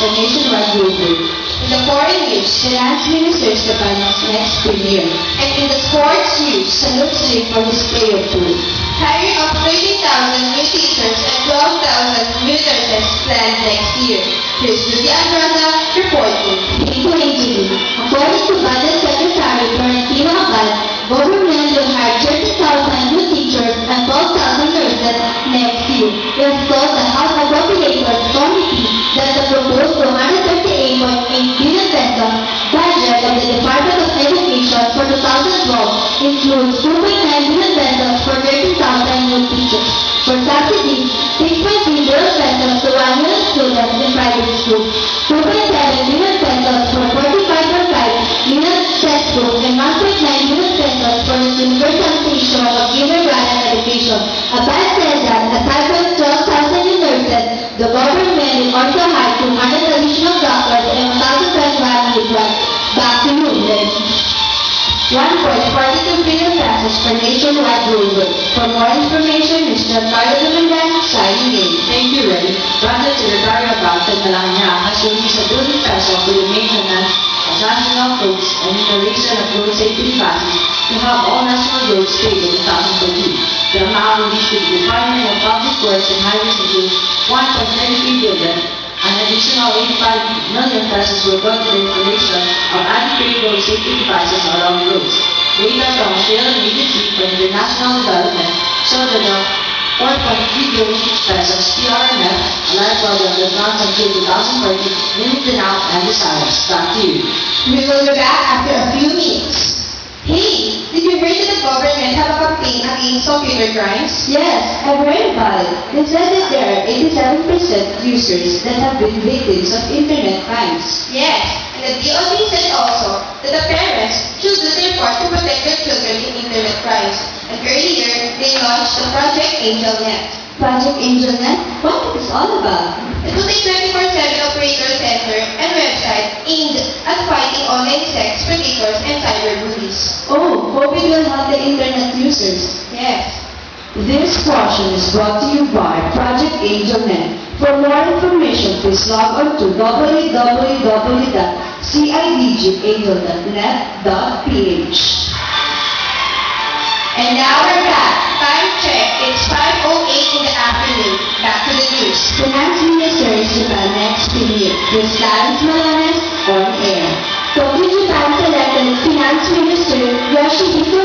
for nationwide global. In the foreign news, Finance Minister Stepan's next premier. and in the sports news, Salute Slim for display of proof. hiring of 30,000 new teachers and 12,000 new nurses planned next year. Here's Rudy Andrada reporting. According to Budget Secretary Florentino Abad, government will hire 30,000 new teachers and 12,000 nurses next year. It was told the House Appropriators Committee that the proposed 238.8 billion pesos budget of the Department of Education for 2012 includes 2.9 billion pesos for 30,000 new teachers. For subsidies, 6.3 billion pesos to 1 million students in private schools, 2.7 billion pesos for 45.5 million textbooks, and 1.9 billion pesos for the universalization of kindergarten education. Abad said that aside from 12,000 new nurses, the government will also hire 200 additional doctors and 1,021 midwives. Back to you, Liz. 1.42 billion pesos for nationwide global. For more information, Mr. Carlo Dumandan, signing in. Thank you, Ray. Budget Secretary Abante Malacanang has released a billion pesos for the maintenance of national roads and installation of road safety devices to have all national roads paved in 2014. The amount released to the Department of Public Works and Highways includes 1.33 billion. An additional 85 million pesos will go to the installation of adequate road safety devices along roads. Data from Australian Agency for International Development show that the 4.3 billion pesos PRMF Allied program that runs until 2040 limited out and desires. Back to you. We will be back after a few minutes. Hey, did you hear that the government have a campaign against computer crimes? Yes, I've read about it. It said that there are 87% users that have been victims of internet crimes. Yes, and the DOD said also that the parents should do their part to protect their children in internet crimes. And earlier, they launched the Project AngelNet. Project AngelNet? What is it all about? It was a 24/7 operator center and website aimed at fighting online sex predators and cyberbullies. Oh, hope it will help the internet users. Yes. This portion is brought to you by Project AngelNet. For more information, please log on to www.cidgangelnet.ph. And now we're back. Time check. It's 5:08 in the afternoon. Back to the news. Finance Minister Japan next premier, with Clarence Malanes on air. Tokyo Japan selected Finance Minister Yoshihiko